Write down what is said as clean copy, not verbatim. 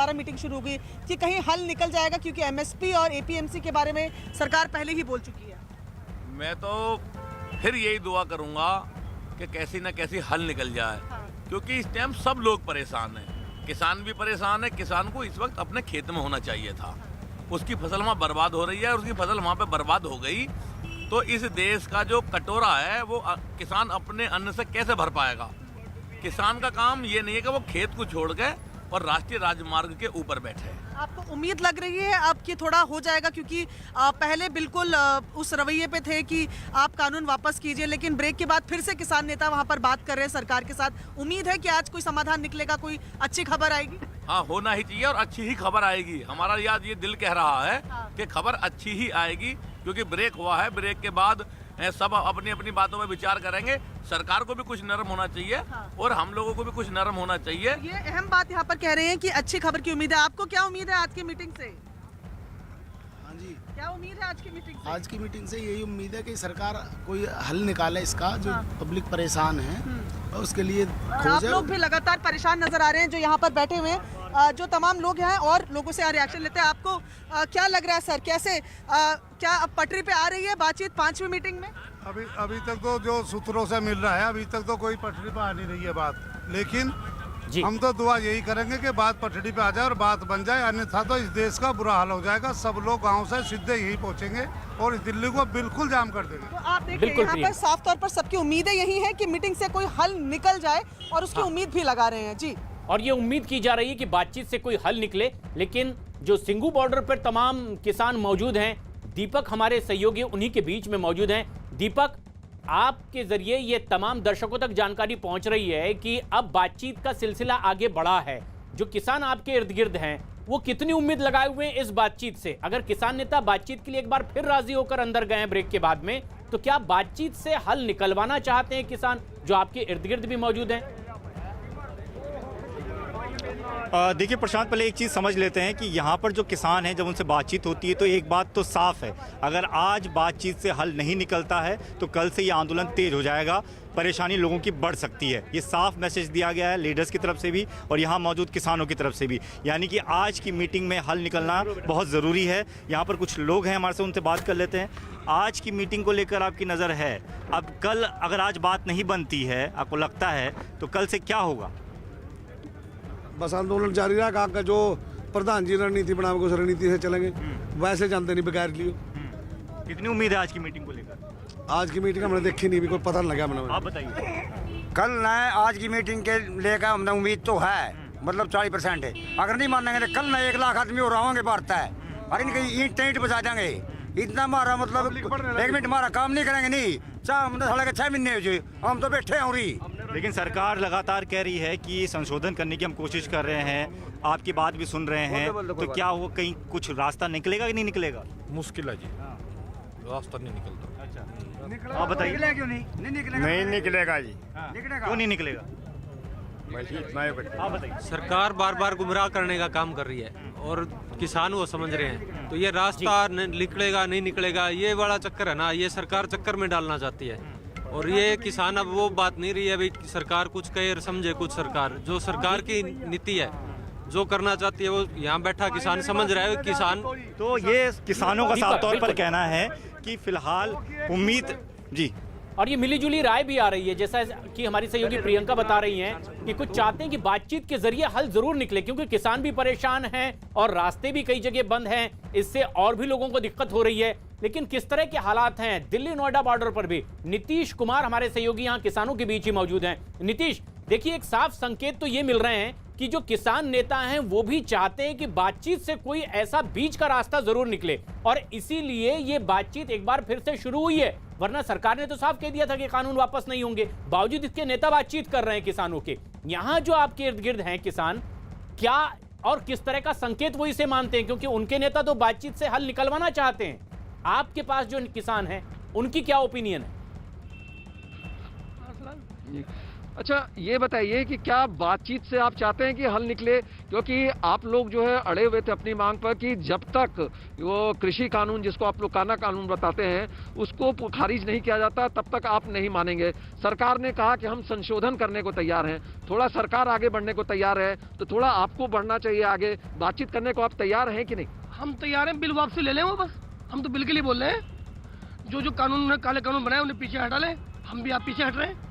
दोबारा मीटिंग शुरू होगी कि कहीं हल निकल जाएगा, क्योंकि एमएसपी और एपीएमसी के बारे में सरकार पहले ही बोल चुकी है। मैं तो फिर यही दुआ करूंगा कि कैसी ना कैसी हल निकल जाए, क्योंकि इस टाइम सब लोग परेशान हैं। किसान भी परेशान है। किसान को इस वक्त अपने खेत में होना चाहिए था, उसकी फसल वहाँ बर्बाद हो रही है, और उसकी फसल वहाँ पे बर्बाद हो गई तो इस देश का जो कटोरा है वो किसान अपने अन्न से कैसे भर पाएगा। किसान का काम ये नहीं है कि वो खेत को छोड़ के और राष्ट्रीय राजमार्ग के ऊपर बैठे। आपको उम्मीद लग रही है अब कि थोड़ा हो जाएगा, क्योंकि पहले बिल्कुल उस रवैये पे थे कि आप कानून वापस कीजिए, लेकिन ब्रेक के बाद फिर से किसान नेता वहां पर बात कर रहे हैं सरकार के साथ। उम्मीद है कि आज कोई समाधान निकलेगा, कोई अच्छी खबर आएगी। हाँ, होना ही चाहिए और अच्छी ही खबर आएगी। हमारा याद ये दिल कह रहा है कि खबर अच्छी ही आएगी, क्योंकि ब्रेक हुआ है। ब्रेक के बाद सब अपनी अपनी बातों में विचार करेंगे। सरकार को भी कुछ नरम होना चाहिए और हम लोगों को भी कुछ नरम होना चाहिए। ये अहम बात यहाँ पर कह रहे हैं कि अच्छी खबर की उम्मीद है। आपको क्या उम्मीद है आज की मीटिंग से? हाँ जी, क्या उम्मीद है आज की मीटिंग से? आज की मीटिंग से यही उम्मीद है कि सरकार कोई हल निकाले इसका, जो पब्लिक परेशान है और उसके लिए आप लोग भी लगातार परेशान नजर आ रहे हैं जो यहाँ पर बैठे हुए हैं। जो तमाम लोग हैं और लोगों से रिएक्शन लेते हैं। आपको क्या लग रहा है सर, कैसे क्या अब पटरी पे आ रही है बातचीत 5वीं मीटिंग में? अभी तक तो जो सूत्रों से मिल रहा है, अभी तक तो कोई पटरी पे आ नहीं रही है बात। लेकिन हम तो दुआ यही करेंगे कि बात पटरी पे आ जाए और बात बन जाए, अन्यथा तो इस देश का बुरा हाल हो जाएगा। सब लोग गांव से सीधे यही पहुंचेंगे और इस दिल्ली को बिल्कुल जाम कर देंगे। तो आप देखिए यहाँ पर साफ तौर पर सबकी उम्मीदें यही है कि मीटिंग से कोई हल निकल जाए और उसकी उम्मीद भी लगा रहे हैं जी। और ये उम्मीद की जा रही है कि बातचीत से कोई हल निकले। लेकिन जो सिंघू बॉर्डर पर तमाम किसान मौजूद हैं, दीपक हमारे सहयोगी उन्हीं के बीच में मौजूद हैं। दीपक, आपके जरिए ये तमाम दर्शकों तक जानकारी पहुंच रही है कि अब बातचीत का सिलसिला आगे बढ़ा है। जो किसान आपके इर्द गिर्द हैं वो कितनी उम्मीद लगाए हुए हैं इस बातचीत से? अगर किसान नेता बातचीत के लिए एक बार फिर राजी होकर अंदर गए हैं ब्रेक के बाद में, तो क्या बातचीत से हल निकलवाना चाहते हैं किसान जो आपके इर्द गिर्द भी मौजूद हैं? देखिए प्रशांत, पहले एक चीज़ समझ लेते हैं कि यहाँ पर जो किसान हैं जब उनसे बातचीत होती है तो एक बात तो साफ है, अगर आज बातचीत से हल नहीं निकलता है तो कल से ये आंदोलन तेज हो जाएगा, परेशानी लोगों की बढ़ सकती है। ये साफ मैसेज दिया गया है लीडर्स की तरफ से भी और यहाँ मौजूद किसानों की तरफ से भी, यानी कि आज की मीटिंग में हल निकलना बहुत ज़रूरी है। यहाँ पर कुछ लोग हैं हमारे से, उनसे बात कर लेते हैं। आज की मीटिंग को लेकर आपकी नज़र है, अब कल अगर आज बात नहीं बनती है, आपको लगता है तो कल से क्या होगा? बस आंदोलन जारी रहा। का जो प्रधान जी रणनीति बनावे उस रणनीति से चलेंगे, वैसे जानते नहीं बगैर लियो। कितनी उम्मीद है आज की मीटिंग को लेकर? आज की मीटिंग हमने देखी नहीं, भी कोई पता नहीं लगा मैंने। आप बताइए। कल न आज की मीटिंग के लेकर हमने उम्मीद तो है, मतलब 40% है। अगर नहीं मानेंगे तो कल न 1 लाख आदमी और होंगे बढ़ता है, और इनकी ईंट टेंट बजा देंगे। इतना मारा मतलब 1 मिनट मारा काम नहीं करेंगे, नहीं चाहे हमने साढ़े के 6 महीने हो, हम तो बैठे हैं। लेकिन सरकार लगातार कह रही है कि संशोधन करने की हम कोशिश कर रहे हैं, आपकी बात भी सुन रहे हैं, तो क्या वो कहीं कुछ रास्ता निकलेगा कि नहीं निकलेगा? मुश्किल है जी, रास्ता नहीं निकलता। अच्छा, आप बताइए। क्यों नहीं नहीं निकलेगा जी। क्यों नहीं निकलेगा? आप बताइए। सरकार बार बार गुमराह करने का काम कर रही है और किसान वो समझ रहे हैं, तो ये रास्ता निकलेगा नहीं निकलेगा, ये बड़ा चक्कर है ना, ये सरकार चक्कर में डालना चाहती है। और ये किसान अब वो बात नहीं रही है भाई सरकार कुछ कहे और समझे कुछ। सरकार जो सरकार की नीति है, जो करना चाहती है वो यहाँ बैठा किसान समझ रहा है। किसान तो ये किसानों का साफ तौर पर कहना है कि फिलहाल उम्मीद जी, और ये मिलीजुली राय भी आ रही है, जैसा कि हमारी सहयोगी प्रियंका बता रही हैं कि कुछ चाहते हैं कि बातचीत के जरिए हल जरूर निकले, क्योंकि किसान भी परेशान हैं और रास्ते भी कई जगह बंद हैं, इससे और भी लोगों को दिक्कत हो रही है। लेकिन किस तरह के हालात हैं दिल्ली नोएडा बॉर्डर पर भी? नीतीश कुमार हमारे सहयोगी यहाँ किसानों के बीच ही मौजूद हैं। नीतीश, देखिए एक साफ संकेत तो ये मिल रहे हैं कि जो किसान नेता हैं वो भी चाहते हैं कि बातचीत से कोई ऐसा बीच का रास्ता जरूर निकले, और इसीलिए ये बातचीत एक बार फिर से शुरू हुई है। वरना सरकार ने तो साफ कह दिया था कि कानून वापस नहीं होंगे, बावजूद इसके नेता बातचीत कर रहे हैं किसानों के। यहाँ जो आपके इर्द गिर्द हैं किसान, क्या और किस तरह का संकेत वो इसे मानते हैं? क्योंकि उनके नेता तो बातचीत से हल निकलवाना चाहते हैं। आपके पास जो किसान हैं उनकी क्या ओपिनियन है? अच्छा, ये बताइए कि क्या बातचीत से आप चाहते हैं कि हल निकले, क्योंकि आप लोग जो है अड़े हुए थे अपनी मांग पर कि जब तक वो कृषि कानून, जिसको आप लोग काना कानून बताते हैं, उसको खारिज नहीं किया जाता तब तक आप नहीं मानेंगे। सरकार ने कहा कि हम संशोधन करने को तैयार हैं, थोड़ा सरकार आगे बढ़ने को तैयार है, तो थोड़ा आपको बढ़ना चाहिए आगे, बातचीत करने को आप तैयार हैं कि नहीं? हम तैयार हैं, बिल वापसी ले लें वो, बस हम तो बिल के लिए बोल रहे हैं। जो जो कानून, काले कानून बनाए उन्हें पीछे हटा लें, हम भी आप पीछे हट रहे हैं।